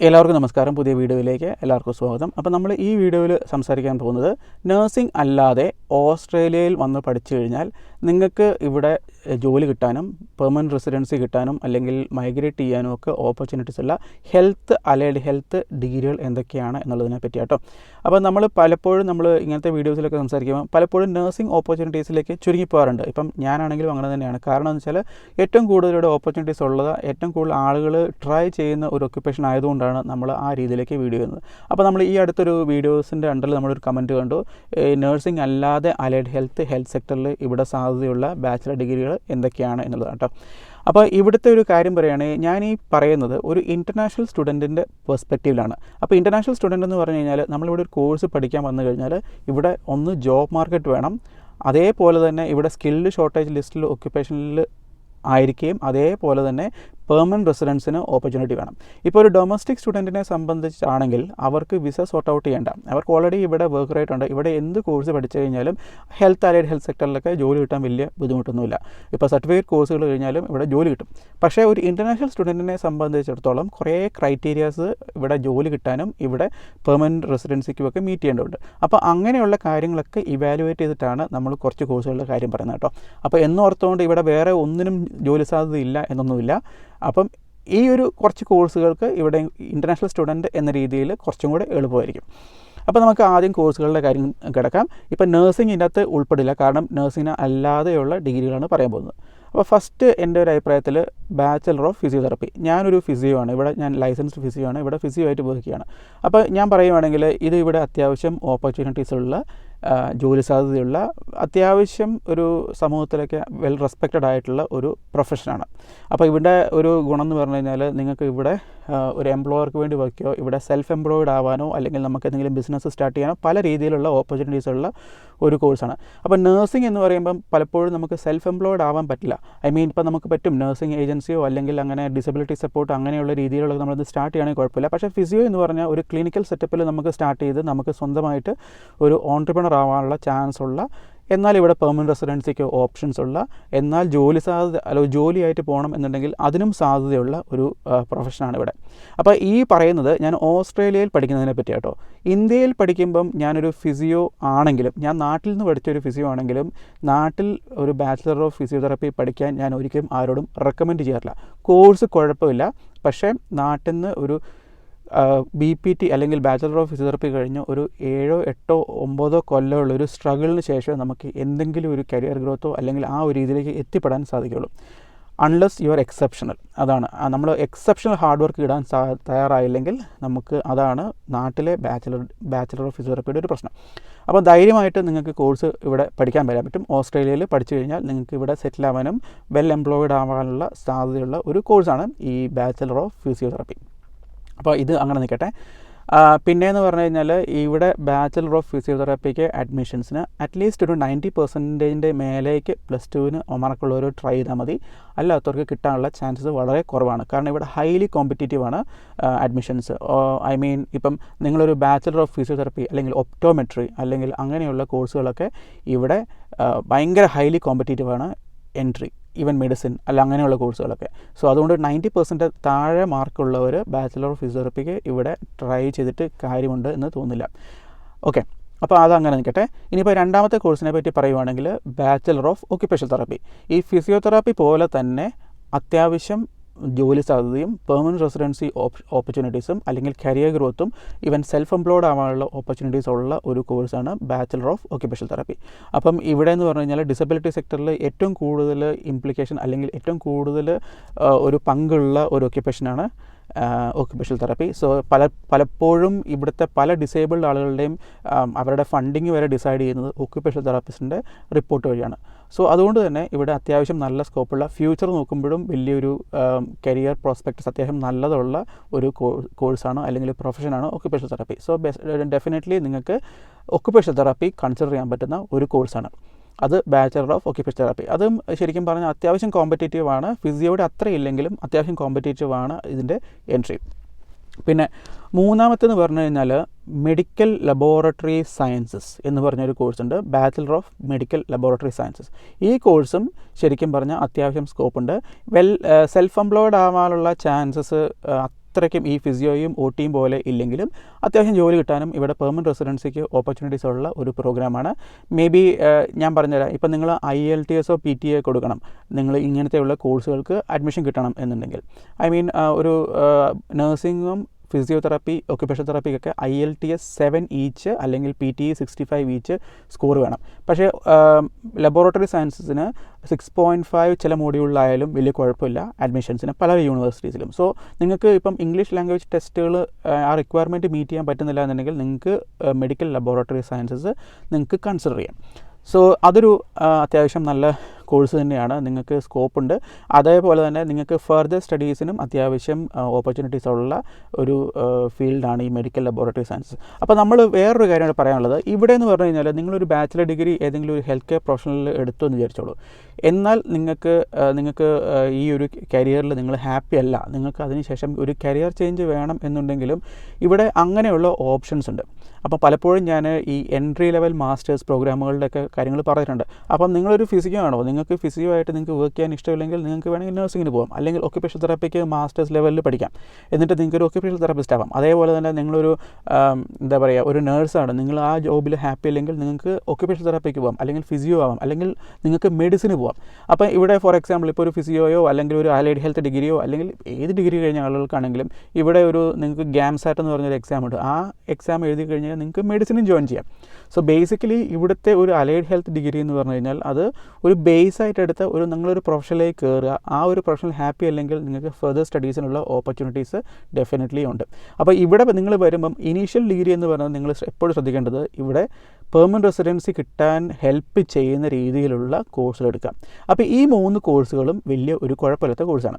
എല്ലാവർക്കും നമസ്കാരം. പുതിയ വീഡിയോയിലേക്ക് എല്ലാവർക്കും സ്വാഗതം. അപ്പോൾ നമ്മൾ ഈ വീഡിയോയിൽ സംസാരിക്കാൻ പോകുന്നത് നഴ്സിംഗ് അല്ലാതെ ഓസ്ട്രേലിയയിൽ വന്ന് പഠിച്ചു കഴിഞ്ഞാൽ നിങ്ങൾക്ക് ഇവിടെ ജോലി കിട്ടാനും പെർമനൻറ്റ് റെസിഡൻസി കിട്ടാനും അല്ലെങ്കിൽ മൈഗ്രേറ്റ് ചെയ്യാനും ഒക്കെ ഓപ്പർച്യൂണിറ്റീസ് ഉള്ള അലൈഡ് ഹെൽത്ത് ഡിഗ്രികൾ എന്തൊക്കെയാണ് എന്നുള്ളതിനെ പറ്റി കേട്ടോ. അപ്പോൾ പലപ്പോഴും നമ്മൾ ഇങ്ങനത്തെ വീഡിയോസിലൊക്കെ സംസാരിക്കുമ്പോൾ പലപ്പോഴും നഴ്സിംഗ് ഓപ്പർച്യൂണിറ്റീസിലേക്ക് ചുരുങ്ങി പോകാറുണ്ട്. ഇപ്പം ഞാനാണെങ്കിലും അങ്ങനെ തന്നെയാണ്. കാരണം എന്ന് വെച്ചാൽ ഏറ്റവും കൂടുതൽ ഇവിടെ ഓപ്പർച്യൂണിറ്റീസ് ഉള്ളത് ഏറ്റവും കൂടുതൽ ആളുകൾ ട്രൈ ചെയ്യുന്ന ഒരു ഒക്യുപ്പേഷൻ ആയതുകൊണ്ടാണ് നമ്മൾ ആ രീതിയിലേക്ക് വീഡിയോ ചെയ്യുന്നത്. അപ്പോൾ നമ്മൾ ഈ അടുത്തൊരു വീഡിയോസിൻ്റെ അണ്ടറിൽ നമ്മളൊരു കമൻറ്റ് കണ്ടു, നഴ്സിംഗ് അല്ലാതെ അലൈഡ് ഹെൽത്ത് സെക്ടറിൽ ഇവിടെ സാധ്യതയുള്ള ബാച്ചിലർ ഡിഗ്രികൾ എന്തൊക്കെയാണ് എന്നുള്ളതാണ് കേട്ടോ. അപ്പോൾ ഇവിടുത്തെ ഒരു കാര്യം പറയുകയാണെങ്കിൽ ഞാൻ ഈ പറയുന്നത് ഒരു ഇൻ്റർനാഷണൽ സ്റ്റുഡൻറ്റിൻ്റെ പെർസ്പെക്റ്റീവിലാണ്. അപ്പോൾ ഇൻ്റർനാഷണൽ സ്റ്റുഡൻ്റ് എന്ന് പറഞ്ഞു കഴിഞ്ഞാൽ നമ്മളിവിടെ ഒരു കോഴ്സ് പഠിക്കാൻ വന്നു കഴിഞ്ഞാൽ ഇവിടെ ഒന്ന് ജോബ് മാർക്കറ്റ് വേണം, അതേപോലെ തന്നെ ഇവിടെ സ്കിൽഡ് ഷോർട്ടേജ് ലിസ്റ്റിൽ ഒക്യുപ്പേഷനിൽ ആയിരിക്കുകയും അതേപോലെ തന്നെ പെർമനൻറ്റ് റെസിഡൻസിന് ഓപ്പർച്യൂണിറ്റി വേണം. ഇപ്പോൾ ഒരു ഡൊമസ്റ്റിക് സ്റ്റുഡൻറ്റിനെ സംബന്ധിച്ചാണെങ്കിൽ അവർക്ക് വിസ സോർട്ട് ഔട്ട് ചെയ്യേണ്ട, അവർക്ക് ഓൾറെഡി ഇവിടെ വർക്ക് റൈറ്റ് ഉണ്ട്. ഇവിടെ എന്ത് കോഴ്സ് പഠിച്ചു കഴിഞ്ഞാലും അലൈഡ് ഹെൽത്ത് സെക്ടറിലൊക്കെ ജോലി കിട്ടാൻ വലിയ ബുദ്ധിമുട്ടൊന്നുമില്ല. ഇപ്പോൾ സർട്ടിഫിക്കറ്റ് കോഴ്സുകൾ കഴിഞ്ഞാലും ഇവിടെ ജോലി കിട്ടും. പക്ഷേ ഒരു ഇൻ്റർനാഷണൽ സ്റ്റുഡൻറ്റിനെ സംബന്ധിച്ചിടത്തോളം കുറേ ക്രൈറ്റീരിയാസ് ഇവിടെ ജോലി കിട്ടാനും ഇവിടെ പെർമനൻറ്റ് റെസിഡൻസിക്കുമൊക്കെ മീറ്റ് ചെയ്യേണ്ടതുണ്ട്. അപ്പോൾ അങ്ങനെയുള്ള കാര്യങ്ങളൊക്കെ ഇവാലുവേറ്റ് ചെയ്തിട്ടാണ് നമ്മൾ കുറച്ച് കോഴ്സുകളുടെ കാര്യം പറയുന്നത് കേട്ടോ. അപ്പോൾ എന്നോർത്തുകൊണ്ട് ഇവിടെ വേറെ ഒന്നിനും ജോലി സാധ്യതയില്ല എന്നൊന്നുമില്ല. അപ്പം ഈ ഒരു കുറച്ച് കോഴ്സുകൾക്ക് ഇവിടെ ഇൻ്റർനാഷണൽ സ്റ്റുഡൻറ്റ് എന്ന രീതിയിൽ കുറച്ചും കൂടെ എളുപ്പമായിരിക്കും. അപ്പോൾ നമുക്ക് ആദ്യം കോഴ്സുകളുടെ കാര്യം കിടക്കാം. ഇപ്പോൾ നഴ്സിംഗ് ഇതിനകത്ത് ഉൾപ്പെടില്ല, കാരണം നഴ്സിംഗിന് അല്ലാതെയുള്ള ഡിഗ്രികളാണ് പറയാൻ പോകുന്നത്. അപ്പോൾ ഫസ്റ്റ് എൻ്റെ ഒരു അഭിപ്രായത്തിൽ ബാച്ചലർ ഓഫ് ഫിസിയോതെറാപ്പി. ഞാനൊരു ഫിസിയോ ആണ്, ഇവിടെ ഞാൻ ലൈസൻസ്ഡ് ഫിസിയോ ആണ്, ഇവിടെ ഫിസിയോ ആയിട്ട് വർക്ക് ചെയ്യുകയാണ്. അപ്പോൾ ഞാൻ പറയുവാണെങ്കിൽ ഇത് ഇവിടെ അത്യാവശ്യം ഓപ്പർച്യൂണിറ്റീസ് ഉള്ള ജോലി സാധ്യതയുള്ള അത്യാവശ്യം ഒരു സമൂഹത്തിലൊക്കെ വെൽ റെസ്പെക്റ്റഡ് ആയിട്ടുള്ള ഒരു പ്രൊഫഷനാണ്. അപ്പോൾ ഇവിടെ ഒരു ഗുണം എന്ന് പറഞ്ഞു കഴിഞ്ഞാൽ നിങ്ങൾക്ക് ഇവിടെ ഒരു എംപ്ലോയർക്ക് വേണ്ടി വർക്ക് ചെയ്യുമോ, ഇവിടെ സെൽഫ് എംപ്ലോയിഡ് ആവാനോ അല്ലെങ്കിൽ നമുക്ക് എന്തെങ്കിലും ബിസിനസ് സ്റ്റാർട്ട് ചെയ്യാനോ പല രീതിയിലുള്ള ഓപ്പർച്യൂണിറ്റീസ് ഉള്ള ഒരു കോഴ്സാണ്. അപ്പോൾ നഴ്സിംഗ് എന്ന് പറയുമ്പം പലപ്പോഴും നമുക്ക് സെൽഫ് എംപ്ലോയിഡ് ആവാൻ പറ്റില്ല. ഇപ്പോൾ നമുക്ക് പറ്റും നഴ്സിംഗ് ഏജൻസിയോ അല്ലെങ്കിൽ അങ്ങനെ ഡിസബിലിറ്റി സപ്പോർട്ട് അങ്ങനെയുള്ള രീതിയിലുള്ള നമ്മളത് സ്റ്റാർട്ട് ചെയ്യുകയാണെങ്കിൽ കുഴപ്പമില്ല. പക്ഷേ ഫിസിയോ എന്ന് പറഞ്ഞാൽ ഒരു ക്ലിനിക്കൽ സെറ്റപ്പിൽ നമുക്ക് സ്റ്റാർട്ട് ചെയ്ത് നമുക്ക് സ്വന്തമായിട്ട് ഒരു ഓൺട്രപ്രണർ ആവാനുള്ള ചാൻസ് ഉള്ള, എന്നാൽ ഇവിടെ പെർമനൻറ്റ് റെസിഡൻസിക്ക് ഓപ്ഷൻസ് ഉള്ള, എന്നാൽ ജോലിയായിട്ട് പോകണം എന്നുണ്ടെങ്കിൽ അതിനും സാധ്യതയുള്ള ഒരു പ്രൊഫഷനാണ് ഇവിടെ. അപ്പോൾ ഈ പറയുന്നത് ഞാൻ ഓസ്ട്രേലിയയിൽ പഠിക്കുന്നതിനെ പറ്റി കേട്ടോ. ഇന്ത്യയിൽ പഠിക്കുമ്പം ഞാനൊരു ഫിസിയോ ആണെങ്കിലും, ഞാൻ നാട്ടിൽ നിന്ന് പഠിച്ചൊരു ഫിസിയോ ആണെങ്കിലും നാട്ടിൽ ഒരു ബാച്ചിലർ ഓഫ് ഫിസിയോതെറാപ്പി പഠിക്കാൻ ഞാൻ ഒരിക്കലും ആരോടും റെക്കമെൻഡ് ചെയ്യാറില്ല. കോഴ്സ് കുഴപ്പമില്ല, പക്ഷേ നാട്ടിൽ നിന്ന് ഒരു BPT അല്ലെങ്കിൽ ബാച്ചലർ ഓഫ് ഫിസിയോതെറാപ്പി കഴിഞ്ഞ് ഒരു 7, 8, 9 കൊല്ലമുള്ള ഒരു സ്ട്രഗിളിന് ശേഷം നമുക്ക് എന്തെങ്കിലും ഒരു കരിയർ ഗ്രോത്തോ അല്ലെങ്കിൽ ആ ഒരു രീതിയിലേക്ക് എത്തിപ്പെടാൻ സാധിക്കുകയുള്ളൂ. Unless you are exceptional. അതാണ് നമ്മൾ എക്സെപ്ഷണൽ ഹാർഡ് വർക്ക് ഇടാൻ തയ്യാറായില്ലെങ്കിൽ നമുക്ക് അതാണ് നാട്ടിലെ ബാച്ചലർ ഓഫ് ഫിസിയോതെറാപ്പിയുടെ ഒരു പ്രശ്നം. അപ്പോൾ ധൈര്യമായിട്ട് നിങ്ങൾക്ക് കോഴ്സ് ഇവിടെ പഠിക്കാൻ വരാൻ പറ്റും. ഓസ്ട്രേലിയയിൽ പഠിച്ചു കഴിഞ്ഞാൽ നിങ്ങൾക്ക് ഇവിടെ സെറ്റിൽ ആവാനും വെൽ എംപ്ലോയിഡ് ആവാനുള്ള സാധ്യതയുള്ള ഒരു കോഴ്സാണ് ഈ ബാച്ചലർ ഓഫ് ഫിസിയോതെറാപ്പി. അപ്പോൾ ഇത് അങ്ങനെ നിൽക്കട്ടെ. പിന്നെയെന്ന് പറഞ്ഞു കഴിഞ്ഞാൽ ഇവിടെ ബാച്ചലർ ഓഫ് ഫിസിയോതെറാപ്പിക്ക് അഡ്മിഷൻസിന് അറ്റ്ലീസ്റ്റ് ഒരു 90% മേലേക്ക് +2 മാർക്കുള്ളവർ ട്രൈ ചെയ്താൽ മതി. അല്ലാത്തവർക്ക് കിട്ടാനുള്ള ചാൻസസ് വളരെ കുറവാണ്. കാരണം ഇവിടെ ഹൈലി കോമ്പറ്റീറ്റീവ് ആണ് അഡ്മിഷൻസ്. ഇപ്പം നിങ്ങളൊരു ബാച്ചലർ ഓഫ് ഫിസിയോതെറാപ്പി അല്ലെങ്കിൽ ഒപ്റ്റോമെട്രി അല്ലെങ്കിൽ അങ്ങനെയുള്ള കോഴ്സുകളൊക്കെ ഇവിടെ ഭയങ്കര ഹൈലി കോമ്പറ്റീറ്റീവ് ആണ് എൻട്രി, ഈവൻ മെഡിസിൻ അല്ല അങ്ങനെയുള്ള കോഴ്സുകളൊക്കെ. സോ അതുകൊണ്ട് 90% താഴെ മാർക്കുള്ളവർ ബാച്ചലർ ഓഫ് ഫിസിയോതെറാപ്പിക്ക് ഇവിടെ ട്രൈ ചെയ്തിട്ട് കാര്യമുണ്ട് എന്ന് തോന്നുന്നില്ല. ഓക്കെ, അപ്പോൾ അതങ്ങനെ നിൽക്കട്ടെ. ഇനിയിപ്പോൾ രണ്ടാമത്തെ കോഴ്സിനെ പറ്റി പറയുവാണെങ്കിൽ ബാച്ചലർ ഓഫ് ഒക്യുപേഷണൽ തെറാപ്പി. ഈ ഫിസിയോതെറാപ്പി പോലെ തന്നെ അത്യാവശ്യം ജോലി സാധ്യതയും പെർമനൻറ്റ് റെസിഡൻസി ഓപ്പർച്യൂണിറ്റീസും അല്ലെങ്കിൽ കരിയർ ഗ്രോത്തും ഈവൻ സെൽഫ് എംപ്ലോയ്ഡ് ആവാനുള്ള ഓപ്പർച്യൂണിറ്റീസ് ഉള്ള ഒരു കോഴ്സാണ് ബാച്ചലർ ഓഫ് ഒക്യുപേഷണൽ തെറാപ്പി. അപ്പം ഇവിടെ എന്ന് പറഞ്ഞു കഴിഞ്ഞാൽ ഡിസബിലിറ്റി സെക്ടറിൽ ഏറ്റവും കൂടുതൽ ഇംപ്ലിക്കേഷൻ അല്ലെങ്കിൽ ഏറ്റവും കൂടുതൽ ഒരു പങ്കുള്ള ഒരു ഒക്യുപ്പേഷനാണ് ഒക്യുപേഷണൽ തെറാപ്പി. സോ പലപ്പോഴും ഇവിടുത്തെ പല ഡിസേബിൾഡ് ആളുകളുടെയും അവരുടെ ഫണ്ടിങ് വരെ ഡിസൈഡ് ചെയ്യുന്നത് ഒക്യുപേഷണൽ തെറാപ്പിസ്റ്റിൻ്റെ റിപ്പോർട്ട് വഴിയാണ്. സോ അതുകൊണ്ട് തന്നെ ഇവിടെ അത്യാവശ്യം നല്ല സ്കോപ്പുള്ള, ഫ്യൂച്ചർ നോക്കുമ്പോഴും വലിയൊരു കരിയർ പ്രോസ്പെക്ട്സ് അത്യാവശ്യം നല്ലതുള്ള ഒരു കോഴ്സാണ് അല്ലെങ്കിൽ പ്രൊഫഷനാണ് ഒക്യുപേഷണൽ തെറാപ്പി. സോ ഡെഫിനറ്റ്ലി നിങ്ങൾക്ക് ഒക്യുപേഷണൽ തെറാപ്പി കൺസിഡർ ചെയ്യാൻ പറ്റുന്ന ഒരു കോഴ്സാണ് അത് ബാച്ചലർ ഓഫ് ഒക്യുപേഷണൽ തെറാപ്പി. അതും ശരിക്കും പറഞ്ഞാൽ അത്യാവശ്യം കോമ്പറ്റീറ്റീവ് ആണ്. ഫിസിയോയുടെ അത്ര ഇല്ലെങ്കിലും അത്യാവശ്യം കോമ്പറ്റീറ്റീവ് ആണ് ഇതിൻ്റെ എൻട്രി. പിന്നെ മൂന്നാമത്തെന്ന് പറഞ്ഞു കഴിഞ്ഞാൽ മെഡിക്കൽ ലബോറട്ടറി സയൻസസ് എന്ന് പറഞ്ഞൊരു കോഴ്സുണ്ട്, bachelor of medical laboratory sciences. ഈ കോഴ്സും ശരിക്കും പറഞ്ഞാൽ അത്യാവശ്യം സ്കോപ്പുണ്ട്. സെൽഫ് എംപ്ലോയ്ഡ് ആവാനുള്ള ചാൻസസ് അത്രയ്ക്കും ഈ ഫിസിയോയും ഒ ടിയും പോലെ ഇല്ലെങ്കിലും അത്യാവശ്യം ജോലി കിട്ടാനും ഇവിടെ പെർമനൻറ്റ് റെസിഡൻസിക്ക് ഓപ്പർച്യൂണിറ്റീസ് ഉള്ള ഒരു പ്രോഗ്രാമാണ്. മേ ബി ഞാൻ പറഞ്ഞുതരാം, ഇപ്പം നിങ്ങൾ IELTS PTA കൊടുക്കണം നിങ്ങൾ ഇങ്ങനത്തെയുള്ള കോഴ്സുകൾക്ക് അഡ്മിഷൻ കിട്ടണം എന്നുണ്ടെങ്കിൽ. ഐ മീൻ ഒരു നഴ്സിംഗും ഫിസിയോതെറാപ്പി, ഒക്യുപേഷൻ തെറാപ്പിക്കൊക്കെ IELTS 7 ഈച്ച് അല്ലെങ്കിൽ PTE 65 ഈച്ച് സ്കോർ വേണം. പക്ഷേ ലബോറട്ടറി സയൻസസിന് 6.5 ചില മോഡ്യൂളിലായാലും വലിയ കുഴപ്പമില്ല അഡ്മിഷൻസിന് പല യൂണിവേഴ്സിറ്റീസിലും. സോ നിങ്ങൾക്ക് ഇപ്പം ഇംഗ്ലീഷ് ലാംഗ്വേജ് ടെസ്റ്റുകൾ ആ റിക്വയർമെൻറ്റ് മീറ്റ് ചെയ്യാൻ പറ്റുന്നില്ല എന്നുണ്ടെങ്കിൽ നിങ്ങൾക്ക് മെഡിക്കൽ ലബോറട്ടറി സയൻസസ് നിങ്ങൾക്ക് കൺസിഡർ ചെയ്യാം. സോ അതൊരു അത്യാവശ്യം നല്ല കോഴ്സ് തന്നെയാണ്, നിങ്ങൾക്ക് സ്കോപ്പുണ്ട്. അതേപോലെ തന്നെ നിങ്ങൾക്ക് ഫർദർ സ്റ്റഡീസിനും അത്യാവശ്യം ഓപ്പർച്യൂണിറ്റീസ് ഉള്ള ഒരു ഫീൽഡാണ് ഈ മെഡിക്കൽ ലബോറട്ടറി സയൻസസ്. അപ്പോൾ നമ്മൾ വേറൊരു കാര്യമാണ് പറയാനുള്ളത്. ഇവിടെ എന്ന് പറഞ്ഞു കഴിഞ്ഞാൽ നിങ്ങളൊരു ബാച്ചിലർ ഡിഗ്രി ഏതെങ്കിലും ഒരു ഹെൽത്ത് കെയർ പ്രൊഫഷണലിൽ എടുത്തു എന്ന് വിചാരിച്ചോളൂ. എന്നാൽ നിങ്ങൾക്ക് ഈ ഒരു കരിയറിൽ നിങ്ങൾ ഹാപ്പി അല്ല, നിങ്ങൾക്ക് അതിനുശേഷം ഒരു കരിയർ ചേഞ്ച് വേണം എന്നുണ്ടെങ്കിലും ഇവിടെ അങ്ങനെയുള്ള ഓപ്ഷൻസ് ഉണ്ട്. അപ്പോൾ പലപ്പോഴും ഞാൻ ഈ എൻട്രി ലെവൽ മാസ്റ്റേഴ്സ് പ്രോഗ്രാമുകളുടെയൊക്കെ കാര്യങ്ങൾ പറഞ്ഞിട്ടുണ്ട്. അപ്പം നിങ്ങളൊരു ഫിസിയോ ആണോ, നിങ്ങൾക്ക് ഫിസിയോ ആയിട്ട് നിങ്ങൾക്ക് വർക്ക് ചെയ്യാൻ ഇഷ്ടമില്ലെങ്കിൽ നിങ്ങൾക്ക് വേണമെങ്കിൽ നഴ്സിങ്ങിന് പോകാം, അല്ലെങ്കിൽ ഒക്യുപേഷൻ തെറാപ്പിക്ക് മാസ്റ്റേഴ്സ് ലെവലിൽ പഠിക്കാം, എന്നിട്ട് നിങ്ങൾക്കൊരു ഒക്യുപേഷൻ തെറാപ്പിസ്റ്റ് ആവാം. അതേപോലെ തന്നെ നിങ്ങളൊരു എന്താ പറയുക ഒരു നേഴ്സാണ്, നിങ്ങൾ ആ ജോബിൽ ഹാപ്പി അല്ലെങ്കിൽ നിങ്ങൾക്ക് ഒക്യുപേഷൻ തെറാപ്പിക്ക് പോകാം, അല്ലെങ്കിൽ ഫിസിയോ ആവാം, അല്ലെങ്കിൽ നിങ്ങൾക്ക് മെഡിസിന് പോകാം. അപ്പോൾ ഇവിടെ ഫോർ എക്സാമ്പിൾ ഇപ്പോൾ ഒരു ഫിസിയോയോ അല്ലെങ്കിൽ ഒരു അലൈഡ് ഹെൽത്ത് ഡിഗ്രിയോ അല്ലെങ്കിൽ ഏത് ഡിഗ്രി കഴിഞ്ഞ ആളുകൾക്കാണെങ്കിലും ഇവിടെ ഒരു നിങ്ങൾക്ക് GAMSAT എന്ന് പറഞ്ഞൊരു എക്സാം ഉണ്ട്. ആ എക്സാം എഴുതി കഴിഞ്ഞാൽ നിങ്ങൾക്ക് മെഡിസിനും ജോയിൻ ചെയ്യാം. സോ ബേസിക്കലി ഇവിടുത്തെ ഒരു അലൈഡ് ഹെൽത്ത് ഡിഗ്രി എന്ന് പറഞ്ഞു കഴിഞ്ഞാൽ അത് ഒരു ബേസ് ആയിട്ട് എടുത്ത് നിങ്ങളൊരു പ്രൊഫഷനിലേക്ക് കയറുക. ആ ഒരു പ്രൊഫഷണൽ ഹാപ്പി അല്ലെങ്കിൽ നിങ്ങൾക്ക് ഫർദർ സ്റ്റഡീസിനുള്ള ഓപ്പർച്യൂണിറ്റീസ് ഡെഫിനറ്റ്ലി ഉണ്ട്. അപ്പോൾ ഇവിടെ നിങ്ങൾ വരുമ്പം ഇനീഷ്യൽ ഡിഗ്രി എന്ന് പറഞ്ഞാൽ നിങ്ങൾ എപ്പോഴും ശ്രദ്ധിക്കേണ്ടത് ഇവിടെ പെർമനൻറ്റ് റെസിഡൻസി കിട്ടാൻ ഹെൽപ്പ് ചെയ്യുന്ന രീതിയിലുള്ള കോഴ്സുകൾ എടുക്കാം. അപ്പോൾ ഈ 3 കോഴ്സുകളും വലിയ ഒരു കുഴപ്പമില്ലാത്ത കോഴ്സാണ്.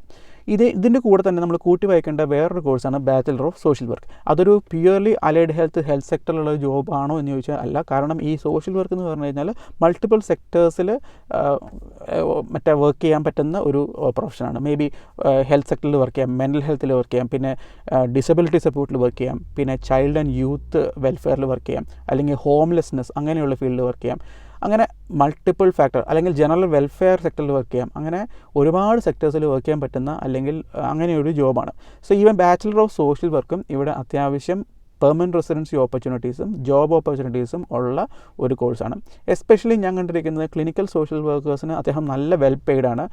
ഇതിൻ്റെ കൂടെ തന്നെ നമ്മൾ കൂട്ടി വായിക്കേണ്ട വേറൊരു കോഴ്സാണ് ബാച്ചിലർ ഓഫ് സോഷ്യൽ വർക്ക്. അതൊരു പ്യുവർലി അലൈഡ് ഹെൽത്ത് സെക്ടറിലുള്ള ജോബ് ആണോ എന്ന് ചോദിച്ചാൽ അല്ല. കാരണം ഈ സോഷ്യൽ വർക്ക് എന്ന് പറഞ്ഞു കഴിഞ്ഞാൽ മൾട്ടിപ്പിൾ സെക്ടേഴ്സിൽ വർക്ക് ചെയ്യാൻ പറ്റുന്ന ഒരു പ്രൊഫഷനാണ്. മേ ബി ഹെൽത്ത് സെക്ടറിൽ വർക്ക് ചെയ്യാം, മെൻ്റൽ ഹെൽത്തിൽ വർക്ക് ചെയ്യാം, പിന്നെ ഡിസബിലിറ്റി സപ്പോർട്ടിൽ വർക്ക് ചെയ്യാം, പിന്നെ ചൈൽഡ് ആൻഡ് യൂത്ത് വെൽഫെയറിൽ വർക്ക് ചെയ്യാം, അല്ലെങ്കിൽ ഹോംലെസ്നെസ് അങ്ങനെയുള്ള ഫീൽഡിൽ വർക്ക് ചെയ്യാം. അങ്ങനെ മൾട്ടിപ്പിൾ ഫാക്ടർ അല്ലെങ്കിൽ ജനറൽ വെൽഫെയർ സെക്ടറിൽ വർക്ക് ചെയ്യാം. അങ്ങനെ ഒരുപാട് സെക്ടേഴ്സിൽ വർക്ക് ചെയ്യാൻ പറ്റുന്ന അല്ലെങ്കിൽ അങ്ങനെയൊരു ജോബാണ്. So even bachelor of social വർക്കും ഇവിടെ അത്യാവശ്യം പെർമനൻറ്റ് റെസിഡൻസി ഓപ്പർച്യൂണിറ്റീസും ജോബ് ഓപ്പർച്യൂണിറ്റീസും ഉള്ള ഒരു കോഴ്സാണ്. എസ്പെഷ്യലി ഞാൻ കണ്ടിരിക്കുന്നത് ക്ലിനിക്കൽ സോഷ്യൽ വർക്കേഴ്സിന് അദ്ദേഹം നല്ല വെൽ പെയ്ഡാണ്.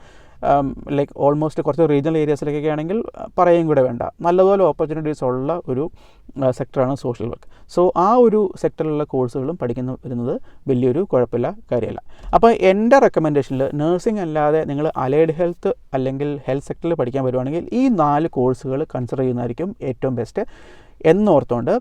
ലൈക്ക് ഓൾമോസ്റ്റ് കുറച്ച് റീജിയണൽ ഏരിയാസിലേക്കൊക്കെ ആണെങ്കിൽ പറയുകയും കൂടെ വേണ്ട, നല്ലപോലെ ഓപ്പർച്യൂണിറ്റീസ് ഉള്ള ഒരു സെക്ടറാണ് സോഷ്യൽ വർക്ക്. സോ ആ ഒരു സെക്ടറിലുള്ള കോഴ്സുകളും വരുന്നത് വലിയൊരു കുഴപ്പമില്ല കാര്യമല്ല. അപ്പോൾ എൻ്റെ റെക്കമെൻഡേഷനിൽ നഴ്സിംഗ് അല്ലാതെ നിങ്ങൾ അലൈഡ് ഹെൽത്ത് അല്ലെങ്കിൽ ഹെൽത്ത് സെക്ടറിൽ പഠിക്കാൻ വരുവാണെങ്കിൽ ഈ 4 കോഴ്സുകൾ കൺസിഡർ ചെയ്യുന്നതായിരിക്കും ഏറ്റവും ബെസ്റ്റ് എന്നോർത്തുകൊണ്ട്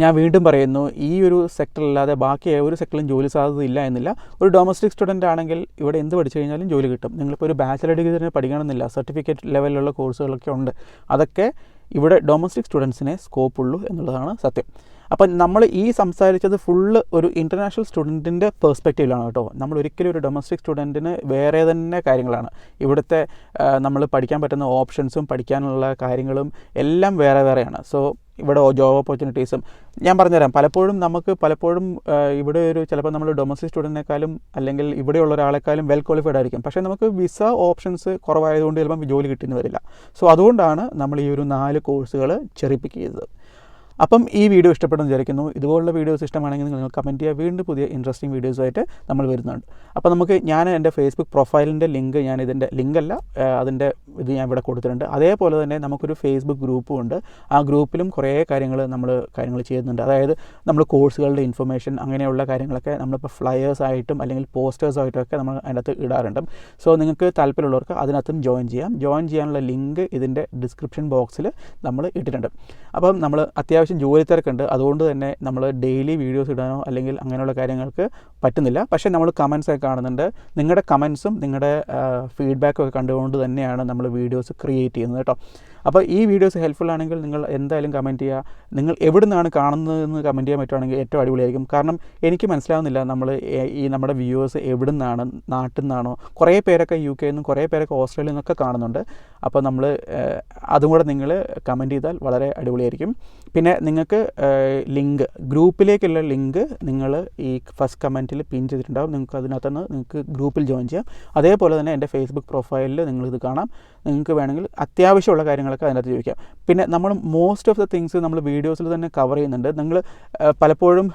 ഞാൻ വീണ്ടും പറയുന്നു, ഈ ഒരു സെക്ടറിലല്ലാതെ ബാക്കി ഒരു സെക്ടറിലും ജോലി സാധ്യത ഇല്ല എന്നില്ല. ഒരു ഡൊമസ്റ്റിക് സ്റ്റുഡൻ്റ് ആണെങ്കിൽ ഇവിടെ എന്ത് പഠിച്ചു കഴിഞ്ഞാലും ജോലി കിട്ടും. നിങ്ങളിപ്പോൾ ഒരു ബാച്ചിലർ ഡിഗ്രി തന്നെ പഠിക്കണമെന്നില്ല, സർട്ടിഫിക്കറ്റ് ലെവലിലുള്ള കോഴ്സുകളൊക്കെ ഉണ്ട്. അതൊക്കെ ഇവിടെ ഡൊമസ്റ്റിക് സ്റ്റുഡൻസിനെ സ്കോപ്പുള്ളൂ എന്നുള്ളതാണ് സത്യം. അപ്പം നമ്മൾ ഈ സംസാരിച്ചത് ഫുള്ള് ഒരു ഇൻ്റർനാഷണൽ സ്റ്റുഡൻറ്റിൻ്റെ പെർസ്പെക്റ്റീവിലാണ് കേട്ടോ. നമ്മൾ ഒരിക്കലും ഒരു ഡൊമസ്റ്റിക് സ്റ്റുഡൻറ്റിന് വേറെ തന്നെ കാര്യങ്ങളാണ്. ഇവിടുത്തെ നമ്മൾ പഠിക്കാൻ പറ്റുന്ന ഓപ്ഷൻസും പഠിക്കാനുള്ള കാര്യങ്ങളും എല്ലാം വേറെ വേറെയാണ്. സോ ഇവിടെ ജോബ് ഓപ്പർച്യൂണിറ്റീസും ഞാൻ പറഞ്ഞുതരാം. പലപ്പോഴും ഇവിടെ ചിലപ്പോൾ നമ്മൾ ഡൊമസ്റ്റിക് സ്റ്റുഡൻറ്റിനേക്കാളും അല്ലെങ്കിൽ ഇവിടെയുള്ള ഒരാളെക്കാളും വെൽ ക്വാളിഫൈഡ് ആയിരിക്കും. പക്ഷേ നമുക്ക് വിസ ഓപ്ഷൻസ് കുറവായതുകൊണ്ട് ചിലപ്പം ജോലി കിട്ടിയെന്ന് വരില്ല. സോ അതുകൊണ്ടാണ് നമ്മൾ ഈ ഒരു 4 കോഴ്സുകൾ ചെറിപ്പിക്ക് ചെയ്തത്. അപ്പം ഈ വീഡിയോ ഇഷ്ടപ്പെടുന്നു വിചാരിക്കുന്നു. ഇതുപോലുള്ള വീഡിയോസ് ഇഷ്ടമാണെങ്കിൽ നിങ്ങൾ കമൻറ്റ് ചെയ്യുക. വീണ്ടും പുതിയ ഇൻട്രസ്റ്റിംഗ് വീഡിയോസുമായിട്ട് നമ്മൾ വരുന്നുണ്ട്. അപ്പോൾ ഞാൻ എൻ്റെ ഫേസ്ബുക്ക് പ്രൊഫൈലിൻ്റെ ലിങ്ക് അതിൻ്റെ ഇത് ഞാൻ ഇവിടെ കൊടുത്തിട്ടുണ്ട്. അതേപോലെ തന്നെ നമുക്കൊരു ഫേസ്ബുക്ക് ഗ്രൂപ്പും ഉണ്ട്. ആ ഗ്രൂപ്പിലും കുറേ കാര്യങ്ങൾ ചെയ്യുന്നുണ്ട്. അതായത് നമ്മൾ കോഴ്സുകളുടെ ഇൻഫർമേഷൻ അങ്ങനെയുള്ള കാര്യങ്ങളൊക്കെ നമ്മളിപ്പോൾ ഫ്ലയേഴ്സായിട്ടും അല്ലെങ്കിൽ പോസ്റ്റേഴ്സായിട്ടുമൊക്കെ നമ്മൾ അതിനകത്ത് ഇടാറുണ്ട്. സോ നിങ്ങൾക്ക് താല്പര്യമുള്ളവർക്ക് അതിനകത്തും ജോയിൻ ചെയ്യാനുള്ള ലിങ്ക് ഇതിൻ്റെ ഡിസ്ക്രിപ്ഷൻ ബോക്സിൽ നമ്മൾ ഇട്ടിട്ടുണ്ട്. അപ്പം നമ്മൾ അത്യാവശ്യം ജോലി തിരക്കുണ്ട്, അതുകൊണ്ട് തന്നെ നമ്മൾ ഡെയിലി വീഡിയോസ് ഇടാനോ അല്ലെങ്കിൽ അങ്ങനെയുള്ള കാര്യങ്ങൾക്ക് പറ്റുന്നില്ല. പക്ഷേ നമ്മൾ കമൻസൊക്കെ കാണുന്നുണ്ട്. നിങ്ങളുടെ കമൻസും നിങ്ങളുടെ ഫീഡ്ബാക്കും ഒക്കെ കണ്ടുകൊണ്ട് തന്നെയാണ് നമ്മൾ വീഡിയോസ് ക്രിയേറ്റ് ചെയ്യുന്നത് കേട്ടോ. അപ്പോൾ ഈ വീഡിയോസ് ഹെൽപ്ഫുൾ ആണെങ്കിൽ നിങ്ങൾ എന്തായാലും കമൻറ്റ് ചെയ്യുക. നിങ്ങൾ എവിടെ നിന്നാണ് കാണുന്നതെന്ന് കമൻറ്റ് ചെയ്യാൻ പറ്റുവാണെങ്കിൽ ഏറ്റവും അടിപൊളിയായിരിക്കും. കാരണം എനിക്ക് മനസ്സിലാവുന്നില്ല നമ്മുടെ വ്യൂവേഴ്സ് എവിടെ നിന്നാണ്, നാട്ടിൽ നിന്നാണോ. കുറേ പേരൊക്കെ UK നിന്നും കുറേ പേരൊക്കെ ഓസ്ട്രേലിയയിൽ നിന്നൊക്കെ കാണുന്നുണ്ട്. അപ്പോൾ അതും കൂടെ നിങ്ങൾ കമൻറ്റ് ചെയ്താൽ വളരെ അടിപൊളിയായിരിക്കും. പിന്നെ നിങ്ങൾക്ക് ഗ്രൂപ്പിലേക്കുള്ള ലിങ്ക് നിങ്ങൾ ഈ ഫസ്റ്റ് കമൻറ്റിൽ പിൻ ചെയ്തിട്ടുണ്ടാകും. നിങ്ങൾക്ക് ഗ്രൂപ്പിൽ ജോയിൻ ചെയ്യാം. അതേപോലെ തന്നെ എൻ്റെ ഫേസ്ബുക്ക് പ്രൊഫൈലിൽ നിങ്ങളിത് കാണാം. നിങ്ങൾക്ക് വേണമെങ്കിൽ അത്യാവശ്യമുള്ള കാര്യങ്ങളൊക്കെ കാര്യങ്ങളൊക്കെ അതിനകത്ത് ചോദിക്കാം. പിന്നെ നമ്മൾ മോസ്റ്റ് ഓഫ് ദ തിങ്സ് നമ്മൾ വീഡിയോസിൽ തന്നെ കവർ ചെയ്യുന്നുണ്ട്. നിങ്ങൾ പലപ്പോഴും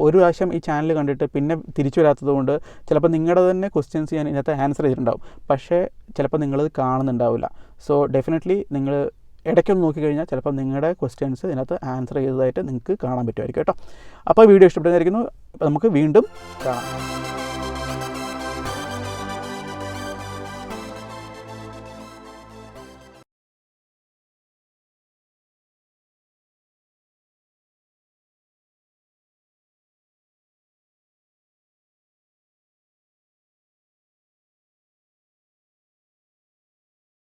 ഒരു പ്രാവശ്യം ഈ ചാനൽ കണ്ടിട്ട് പിന്നെ തിരിച്ചു വരാത്തത് കൊണ്ട് ചിലപ്പോൾ നിങ്ങളുടെ തന്നെ ക്വസ്റ്റ്യൻസ് ഞാൻ ഇതിനകത്ത് ആൻസർ ചെയ്തിട്ടുണ്ടാവും, പക്ഷേ ചിലപ്പോൾ നിങ്ങളത് കാണുന്നുണ്ടാവില്ല. സോ ഡെഫിനറ്റ്ലി നിങ്ങൾ ഇടയ്ക്കൊന്ന് നോക്കിക്കഴിഞ്ഞാൽ ചിലപ്പോൾ നിങ്ങളുടെ ക്വസ്റ്റ്യൻസ് ഇതിനകത്ത് ആൻസർ ചെയ്തതായിട്ട് നിങ്ങൾക്ക് കാണാൻ പറ്റുമായിരിക്കും കേട്ടോ. അപ്പോൾ വീഡിയോ ഇഷ്ടപ്പെടുന്നതായിരിക്കുന്നു. അപ്പോൾ നമുക്ക് വീണ്ടും കാണാം.